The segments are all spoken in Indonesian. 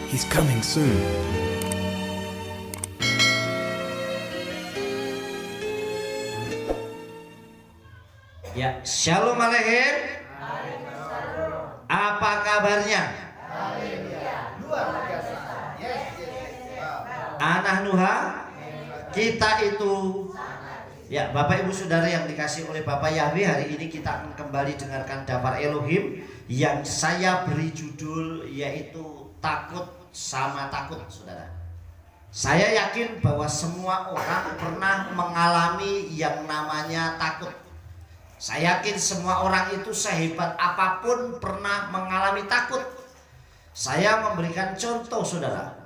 He's coming soon. Ya, Shalom Aleichem. Apa kabarnya? Luar biasa. Anak Nuha, kita itu ya Bapak Ibu Saudara yang dikasih oleh Bapak Yahweh, hari ini kita akan kembali dengarkan Daftar Elohim yang saya beri judul yaitu takut sama takut, Saudara. Saya yakin bahwa semua orang pernah mengalami yang namanya takut. Saya yakin semua orang itu sehebat apapun pernah mengalami takut. Saya memberikan contoh, Saudara.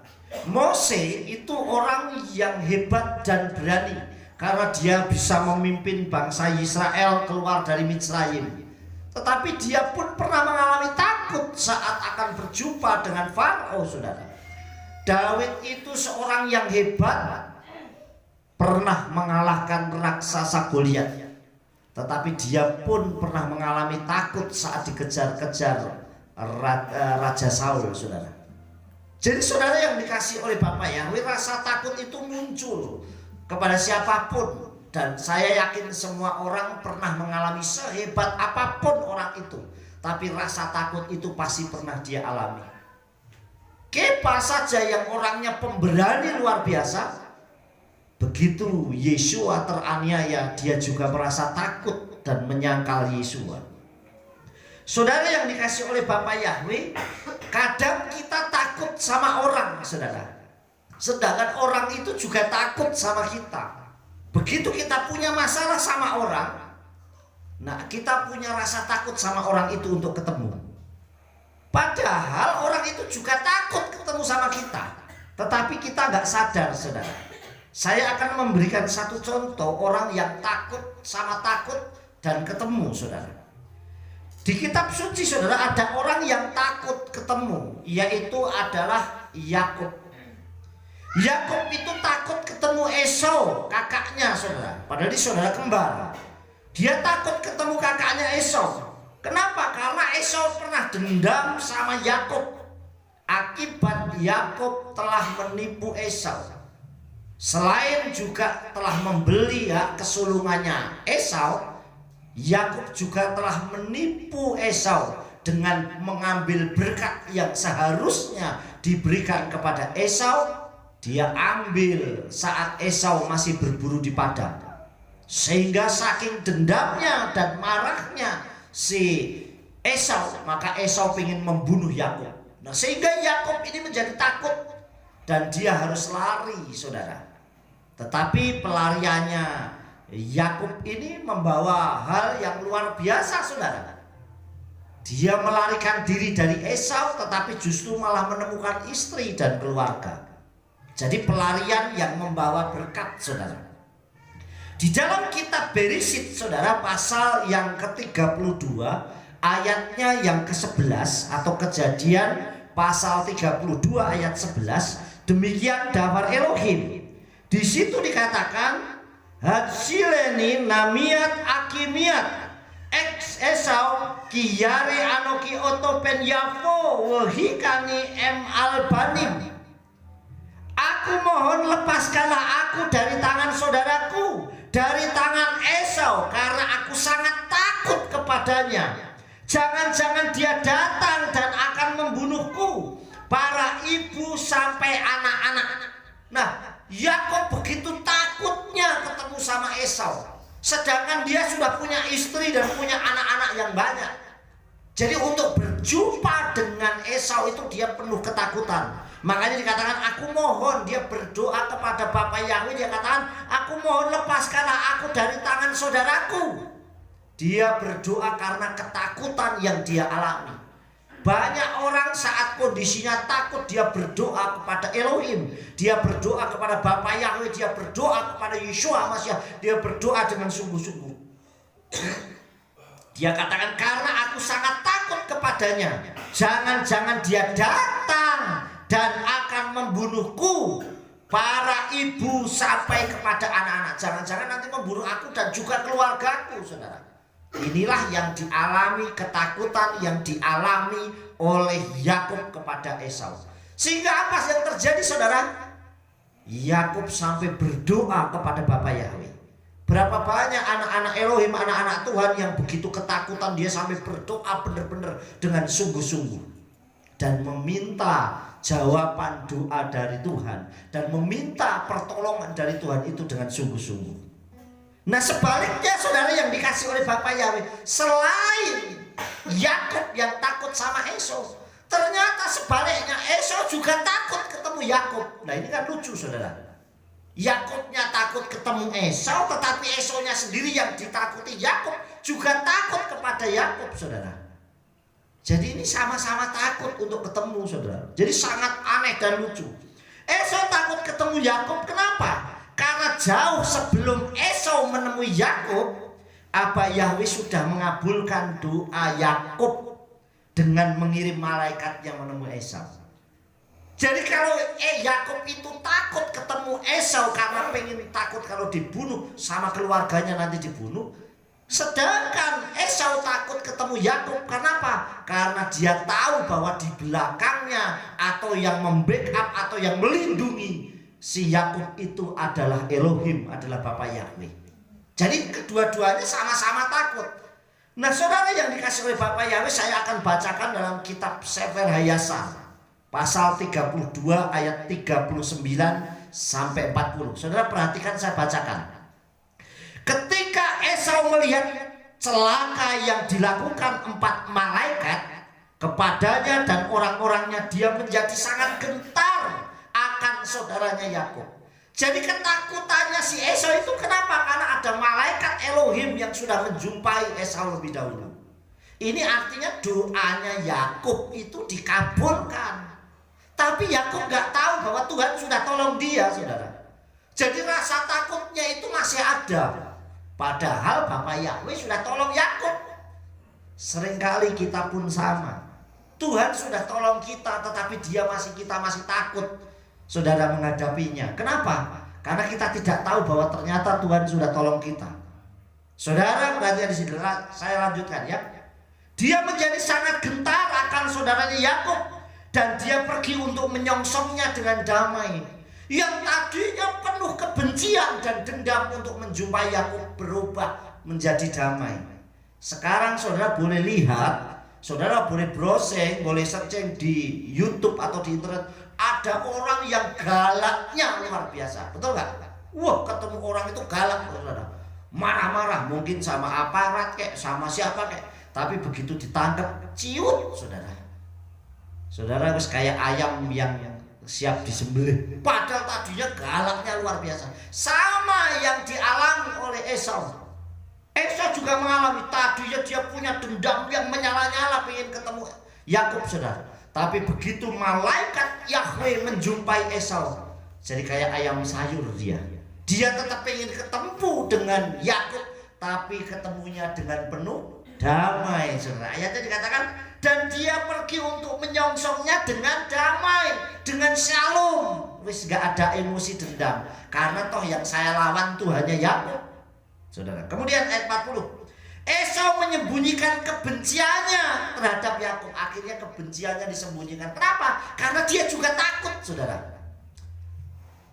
Mose itu orang yang hebat dan berani karena dia bisa memimpin bangsa Israel keluar dari Mitsraim. Tetapi dia pun pernah mengalami takut saat akan berjumpa dengan Farao, Saudara. Daud itu seorang yang hebat, pernah mengalahkan raksasa Goliat. Tetapi dia pun pernah mengalami takut saat dikejar-kejar Raja Saul, Saudara. Jadi saudara yang dikasih oleh Bapak Yahweh, rasa takut itu muncul kepada siapapun. Dan saya yakin semua orang pernah mengalami sehebat apapun orang itu. Tapi rasa takut itu pasti pernah dia alami. Kepa saja yang orangnya pemberani luar biasa, begitu Yesua teraniaya, dia juga merasa takut dan menyangkal Yesua. Saudara yang dikasih oleh Bapak Yahweh, kadang kita takut sama orang, Saudara. Sedangkan orang itu juga takut sama kita. Begitu kita punya masalah sama orang, nah kita punya rasa takut sama orang itu untuk ketemu. Padahal orang itu juga takut ketemu sama kita, tetapi kita nggak sadar, Saudara. Saya akan memberikan satu contoh orang yang takut sama takut dan ketemu, Saudara. Di kitab suci, Saudara, ada orang yang takut ketemu, yaitu adalah Yakub. Yakub itu takut ketemu Esau, kakaknya, Saudara. Padahal dia saudara kembar. Dia takut ketemu kakaknya Esau. Kenapa? Karena Esau pernah dendam sama Yakub. Akibat Yakub telah menipu Esau. Selain juga telah membeli hak kesulungannya Esau, Yakub juga telah menipu Esau dengan mengambil berkat yang seharusnya diberikan kepada Esau. Dia ambil saat Esau masih berburu di padang. Sehingga saking dendamnya dan marahnya si Esau, maka Esau ingin membunuh Yakub. Nah, sehingga Yakub ini menjadi takut dan dia harus lari, Saudara. Tetapi pelariannya Yakub ini membawa hal yang luar biasa, Saudara. Dia melarikan diri dari Esau, tetapi justru malah menemukan istri dan keluarga. Jadi pelarian yang membawa berkat, Saudara. Di dalam kitab Beresyit, Saudara, pasal yang ke-32, ayatnya yang ke-11 atau Kejadian pasal 32 ayat 11, demikian Daftar Elohim. Di situ dikatakan, Hatsileni namiat akimiat ex Esau kiyare anoki otopen yafo wahikani albanim. Aku mohon lepaskanlah aku dari tangan saudaraku, dari tangan Esau, karena aku sangat takut kepadanya. Jangan-jangan dia datang dan akan membunuhku, para ibu sampai anak-anak. Nah, Yakub begitu takutnya ketemu sama Esau, sedangkan dia sudah punya istri dan punya anak-anak yang banyak. Jadi untuk berjumpa dengan Esau itu dia penuh ketakutan. Makanya dikatakan aku mohon, dia berdoa kepada Bapak Yahweh, dia katakan aku mohon lepaskanlah aku dari tangan saudaraku. Dia berdoa karena ketakutan yang dia alami. Banyak orang saat kondisinya takut dia berdoa kepada Elohim, dia berdoa kepada Bapak Yahweh, dia berdoa kepada Yeshua Mashiach, dia berdoa dengan sungguh-sungguh. Dia katakan karena aku sangat takut kepadanya, jangan-jangan dia datang dan akan membunuhku, para ibu sampai kepada anak-anak. Jangan-jangan nanti membunuh aku dan juga keluargaku, Saudara. Inilah yang dialami, ketakutan yang dialami oleh Yakub kepada Esau. Sehingga apa yang terjadi saudara? Yakub sampai berdoa kepada Bapa Yahweh. Berapa banyak anak-anak Elohim, anak-anak Tuhan yang begitu ketakutan, dia sampai berdoa benar-benar dengan sungguh-sungguh dan meminta jawaban doa dari Tuhan dan meminta pertolongan dari Tuhan itu dengan sungguh-sungguh. Nah sebaliknya saudara, yang dikasih oleh Bapa Yahweh, selain Yakub yang takut sama Esau, ternyata sebaliknya Esau juga takut ketemu Yakub. Nah ini kan lucu saudara. Yakubnya takut ketemu Esau, tetapi Esaunya sendiri yang ditakuti Yakub juga takut kepada Yakub saudara. Jadi ini sama-sama takut untuk ketemu saudara. Jadi sangat aneh dan lucu. Esau takut ketemu Yakub, kenapa? Karena jauh sebelum Esau menemui Yakub, Abah Yahweh sudah mengabulkan doa Yakub dengan mengirim malaikat yang menemui Esau. Jadi kalau Yakub itu takut ketemu Esau karena pengen takut kalau dibunuh sama keluarganya nanti dibunuh, sedangkan Esau takut ketemu Yakub, kenapa? Karena dia tahu bahwa di belakangnya atau yang membackup atau yang melindungi si Yakub itu adalah Elohim, adalah Bapa Yahweh. Jadi kedua-duanya sama-sama takut. Nah saudara yang dikasih oleh Bapa Yahweh, saya akan bacakan dalam kitab Sefer Hayasa pasal 32 ayat 39 sampai 40. Saudara perhatikan, saya bacakan. Ketika Esau melihat celaka yang dilakukan 4 malaikat kepadanya dan orang-orangnya, dia menjadi sangat gentar akan saudaranya Yakub. Jadi ketakutannya si Esau itu kenapa? Karena ada malaikat Elohim yang sudah menjumpai Esau lebih dahulu. Ini artinya doanya Yakub itu dikabulkan. Tapi Yakub gak tahu bahwa Tuhan sudah tolong dia saudara. Jadi rasa takutnya itu masih ada. Padahal Bapa Yahweh sudah tolong Yakub. Seringkali kita pun sama. Tuhan sudah tolong kita, tetapi kita masih takut saudara menghadapinya. Kenapa? Karena kita tidak tahu bahwa ternyata Tuhan sudah tolong kita. Saudara perhatikan di sini, saya lanjutkan ya. Dia menjadi sangat gentar akan saudaranya Yakub dan dia pergi untuk menyongsongnya dengan damai. Yang tadinya penuh kebencian dan dendam untuk menjumpai Yakub berubah menjadi damai. Sekarang saudara boleh lihat, saudara boleh browsing, boleh searching di YouTube atau di internet, ada orang yang galaknya luar biasa, betul nggak? Wah, ketemu orang itu galak, saudara. Marah-marah, mungkin sama aparat kayak, sama siapa kayak, tapi begitu ditangkap, ciut, saudara. Saudara harus kayak ayam yang siap disembelih. Padahal tadinya galaknya luar biasa. Sama yang dialami oleh Esau. Esau juga mengalami, tadinya dia punya dendam yang menyala-nyala pengen ketemu Yakub saudara. Tapi begitu malaikat Yahweh menjumpai Esau, jadi kayak ayam sayur dia. Dia tetap pengen ketemu dengan Yakub, tapi ketemunya dengan penuh damai saudara. Ayatnya dikatakan, dan dia pergi untuk menyongsongnya dengan damai, dengan shalom. Wis gak ada emosi dendam, karena toh yang saya lawan tuh hanya Yakub saudara. Kemudian ayat 40, Esau menyembunyikan kebenciannya terhadap Yakub. Akhirnya kebenciannya disembunyikan. Kenapa? Karena dia juga takut saudara.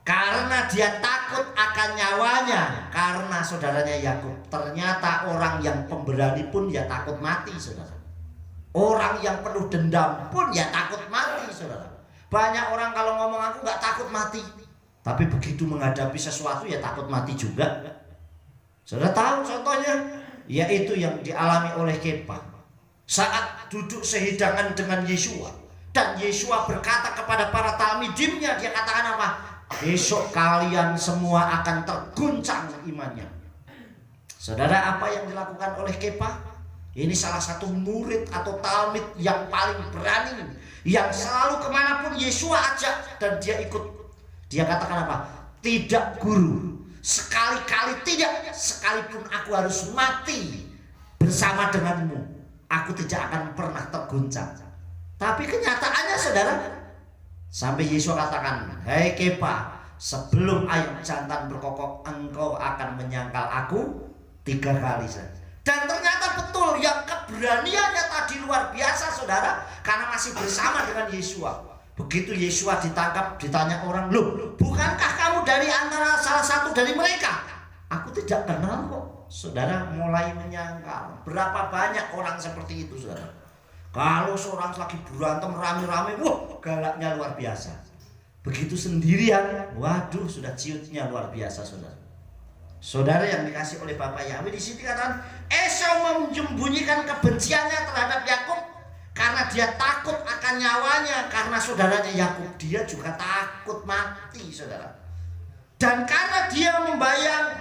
Karena dia takut akan nyawanya. Karena saudaranya Yakub ternyata orang yang pemberani pun ya takut mati saudara. Orang yang penuh dendam pun ya takut mati saudara. Banyak orang kalau ngomong aku gak takut mati, tapi begitu menghadapi sesuatu ya takut mati juga. Saudara tahu contohnya, yaitu yang dialami oleh Kepa saat duduk sehidangan dengan Yesua. Dan Yesua berkata kepada para talmidimnya, dia katakan apa? Besok kalian semua akan terguncang imannya. Saudara, apa yang dilakukan oleh Kepa? Ini salah satu murid atau talmid yang paling berani, yang selalu kemanapun Yesua ajak dan dia ikut. Dia katakan apa? Tidak guru, sekali-kali tidak, sekalipun aku harus mati bersama denganmu, aku tidak akan pernah terguncang. Tapi kenyataannya saudara, sampai Yesus katakan, hei Kepa, sebelum ayam jantan berkokok, engkau akan menyangkal aku 3 kali saja. Dan ternyata betul, yang keberaniannya tadi luar biasa saudara, karena masih bersama dengan Yesua. Begitu Yesua ditangkap, ditanya orang, loh, bukankah kamu dari antara salah satu dari mereka? Aku tidak kenal kok. Saudara mulai menyangkal. Berapa banyak orang seperti itu, saudara. Kalau seorang lagi berantem rame-rame, wah, galaknya luar biasa. Begitu sendirian, waduh, sudah ciutnya luar biasa, saudara. Saudara yang dikasih oleh Bapak Yahweh, di sini katakan Esau menyembunyikan kebenciannya terhadap Yakub karena dia takut akan nyawanya, karena saudaranya Yakub dia juga takut mati, saudara. Dan karena dia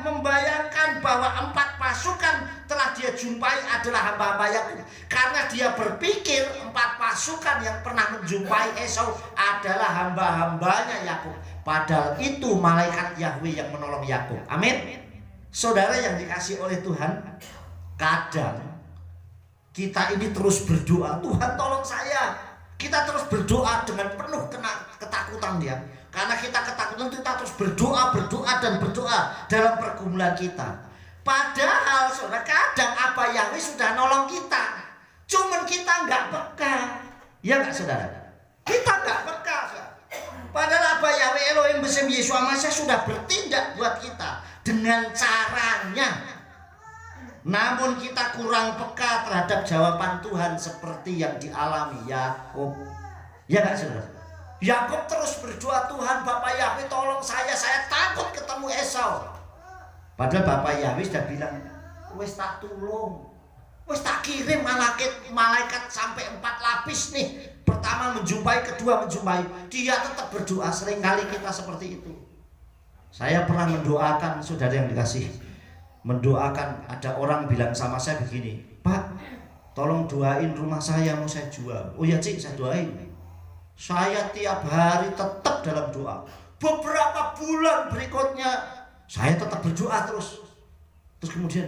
membayangkan bahwa 4 pasukan telah dia jumpai adalah hamba-hamba Yakub, karena dia berpikir 4 pasukan yang pernah menjumpai Esau adalah hamba-hambanya Yakub, padahal itu malaikat Yahweh yang menolong Yakub. Amin. Saudara yang dikasih oleh Tuhan, kadang kita ini terus berdoa, Tuhan tolong saya. Kita terus berdoa dengan penuh ketakutan dia. Karena kita ketakutan, kita terus berdoa dan berdoa dalam pergumulan kita. Padahal saudara, kadang Abah Yahweh sudah nolong kita, cuman kita nggak peka. Ya nggak saudara? Kita nggak peka, saudara. Padahal Abah Yahweh Elohim Besem Yesua Masya sudah bertindak buat kita dengan caranya. Namun kita kurang peka terhadap jawaban Tuhan seperti yang dialami Yakub. Ya nggak saudara? Yakub terus berdoa, Tuhan Bapak Yahweh tolong saya takut ketemu Esau. Padahal Bapak Yahweh sudah bilang, wes tak tulung, wes tak kirim malaikat sampai 4 lapis nih. Pertama menjumpai, kedua menjumpai. Dia tetap berdoa. Seringkali kita seperti itu. Saya pernah mendoakan, saudara yang dikasih, mendoakan, ada orang bilang sama saya begini, Pak, tolong doain rumah saya mau saya jual. Oh ya Cik, saya doain. Saya tiap hari tetap dalam doa. Beberapa bulan berikutnya saya tetap berdoa terus. Terus kemudian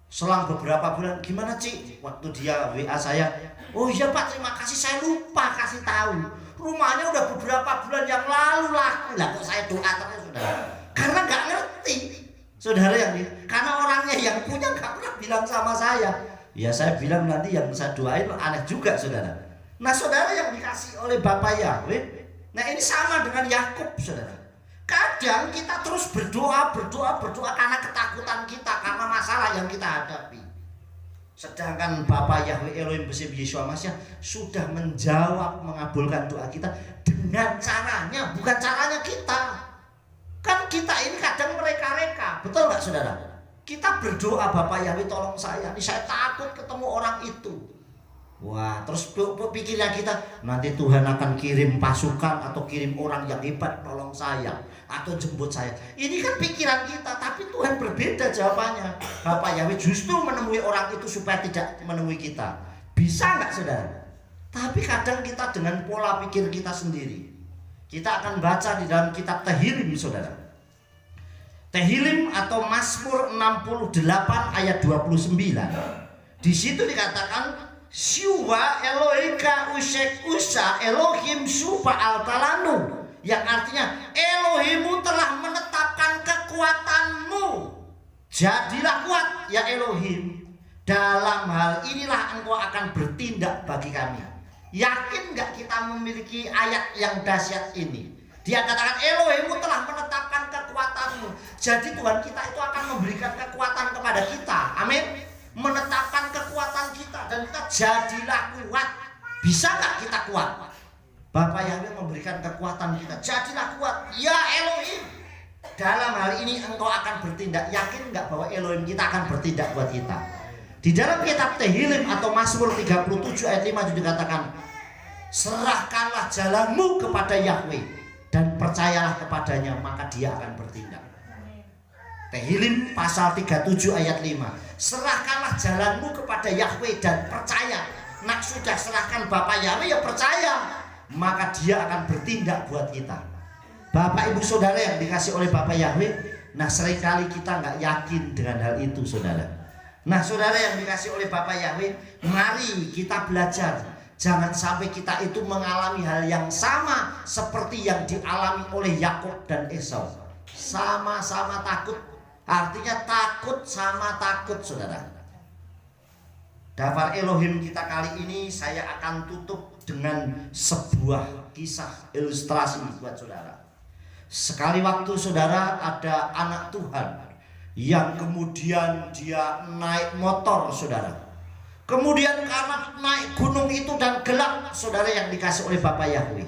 selang beberapa bulan, gimana Cik? Waktu dia WA saya, oh iya Pak, terima kasih, saya lupa kasih tahu. Rumahnya udah beberapa bulan yang lalu laku. Lah kok saya doa terus, saudara? Karena nggak ngerti, saudara yang ini. Karena orangnya yang punya nggak pernah bilang sama saya. Ya saya bilang nanti yang saya doain aneh juga, saudara. Nah saudara yang dikasih oleh Bapak Yahweh, nah ini sama dengan Yakub, saudara. Kadang kita terus berdoa karena ketakutan kita, karena masalah yang kita hadapi. Sedangkan Bapak Yahweh Elohim Besem Yesua Masya sudah menjawab, mengabulkan doa kita dengan caranya, bukan caranya kita. Kan kita ini kadang mereka-reka, betul nggak saudara? Kita berdoa, Bapak Yahweh tolong saya, ini saya takut ketemu orang itu. Wah, terus pikirnya kita, nanti Tuhan akan kirim pasukan atau kirim orang yang hebat tolong saya atau jemput saya. Ini kan pikiran kita, tapi Tuhan berbeda jawabannya. Bapak Yahweh justru menemui orang itu supaya tidak menemui kita. Bisa nggak saudara? Tapi kadang kita dengan pola pikir kita sendiri. Kita akan baca di dalam kitab Tehillim, saudara. Tehillim atau Mazmur 68 ayat 29. Di situ dikatakan, Syuwa Elohika Usek Usa Elohim Suba Altalanu, yang artinya Elohimmu telah menetapkan kekuatanmu, jadilah kuat ya Elohim, dalam hal inilah engkau akan bertindak bagi kami. Yakin gak kita memiliki ayat yang dahsyat ini? Dia katakan Elohimmu telah menetapkan kekuatanmu, jadi Tuhan kita itu akan memberikan kekuatan kepada kita. Amin. Menetapkan kekuatan kita dan kita jadilah kuat. Bisa gak kita kuat? Bapak Yahweh memberikan kekuatan kita, jadilah kuat ya Elohim, dalam hal ini engkau akan bertindak. Yakin gak bahwa Elohim kita akan bertindak buat kita? Di dalam kitab Tehillim atau Mazmur 37 ayat 5 juga dikatakan, serahkanlah jalanmu kepada Yahweh dan percayalah kepadanya, maka dia akan bertindak. Tehillim pasal 37 ayat 5. Serahkanlah jalanmu kepada Yahweh dan percaya. Nak sudah serahkan Bapak Yahweh ya percaya, maka dia akan bertindak buat kita. Bapak ibu saudara yang dikasih oleh Bapak Yahweh, nah seringkali kita nggak yakin dengan hal itu, saudara. Nah saudara yang dikasih oleh Bapak Yahweh, mari kita belajar. Jangan sampai kita itu mengalami hal yang sama seperti yang dialami oleh Yakub dan Esau. Sama-sama takut. Artinya takut sama takut, saudara. Daftar Elohim kita kali ini saya akan tutup dengan sebuah kisah ilustrasi buat saudara. Sekali waktu saudara ada anak Tuhan yang kemudian dia naik motor saudara. Kemudian karena naik gunung itu dan gelap saudara yang dikasih oleh Bapak Yahweh.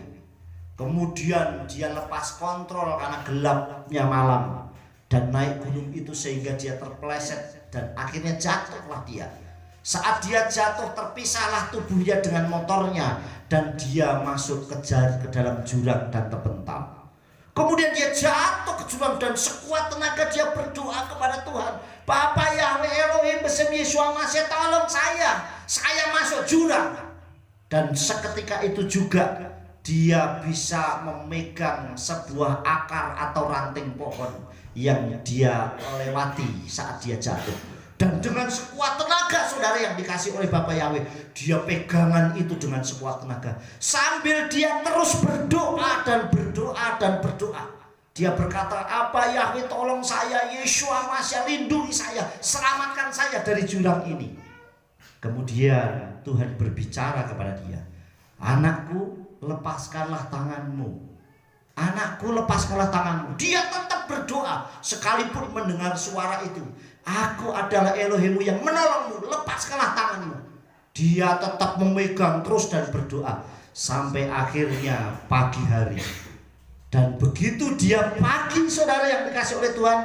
Kemudian dia lepas kontrol karena gelapnya malam dan naik gunung itu sehingga dia terpeleset dan akhirnya jatuhlah dia. Saat dia jatuh terpisahlah tubuhnya dengan motornya dan dia masuk ke dalam jurang dan terpental. Kemudian dia jatuh ke jurang dan sekuat tenaga dia berdoa kepada Tuhan. Bapak Yahweh Elohim Besem Yeshua Masih, tolong saya masuk jurang. Dan seketika itu juga dia bisa memegang sebuah akar atau ranting pohon yang dia lewati saat dia jatuh. Dan dengan sekuat tenaga saudara yang dikasih oleh Bapak Yahweh, dia pegangan itu dengan sekuat tenaga. Sambil dia terus berdoa dan berdoa dan berdoa. Dia berkata, apa Yahweh tolong saya, Yeshua Masih lindungi saya, selamatkan saya dari jurang ini. Kemudian Tuhan berbicara kepada dia, anakku lepaskanlah tanganmu. Anakku lepaskanlah tanganmu. Dia tetap berdoa sekalipun mendengar suara itu. Aku adalah Elohimmu yang menolongmu, lepaskanlah tanganmu. Dia tetap memegang terus dan berdoa sampai akhirnya pagi hari. Dan begitu dia pagi saudara yang dikasih oleh Tuhan,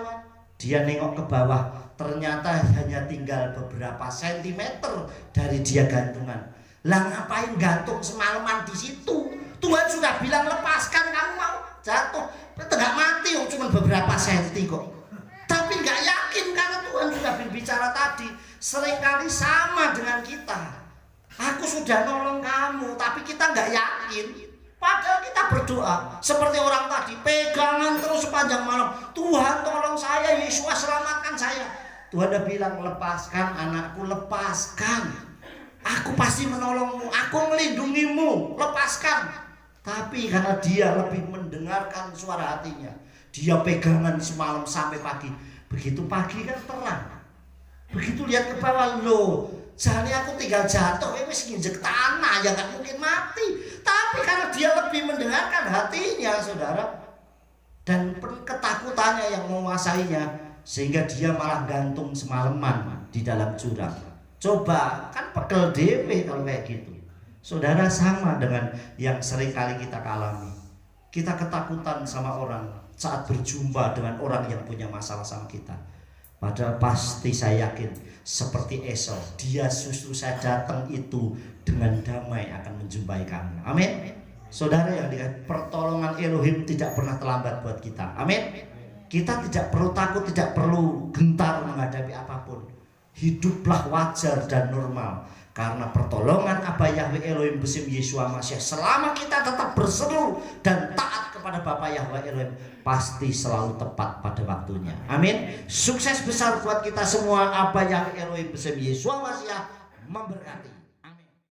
dia nengok ke bawah, ternyata hanya tinggal beberapa sentimeter dari dia gantungan. Lah ngapain gantung semalaman di situ? Tuhan sudah bilang lepaskan, kamu mau jatuh, tidak mati, cuma beberapa senti kok. Tapi nggak yakin karena Tuhan sudah berbicara tadi. Seringkali sama dengan kita. Aku sudah nolong kamu, tapi kita nggak yakin. Padahal kita berdoa seperti orang tadi, pegangan terus sepanjang malam. Tuhan tolong saya, Yesus selamatkan saya. Tuhan udah bilang, lepaskan anakku, lepaskan. Aku pasti menolongmu, aku melindungimu, lepaskan. Tapi karena dia lebih mendengarkan suara hatinya, dia pegangan semalam sampai pagi. Begitu pagi kan terang. Begitu lihat ke bawah, loh, jane aku tinggal jatuh, wis nginjek tanah, ya gak mungkin mati. Tapi karena dia lebih mendengarkan hatinya, saudara, dan ketakutannya yang menguasainya, sehingga dia malah gantung semalaman di dalam jurang. Coba, kan pegel dewe kalau kayak gitu. Saudara, sama dengan yang sering kali kita alami. Kita ketakutan sama orang saat berjumpa dengan orang yang punya masalah sama kita. Padahal pasti saya yakin seperti Esau, dia justru saya datang itu dengan damai akan menjumpai kamu. Amin. Saudara yang dikatakan, pertolongan Elohim tidak pernah terlambat buat kita. Amin. Kita tidak perlu takut, tidak perlu gentar menghadapi apapun. Hiduplah wajar dan normal. Karena pertolongan Abah Yahweh Elohim Besem Yeshua Masih, selama kita tetap berseru dan taat kepada Bapak Yahweh Elohim, pasti selalu tepat pada waktunya. Amin. Sukses besar buat kita semua. Abah Yahweh Elohim Besem Yeshua Masih memberkati.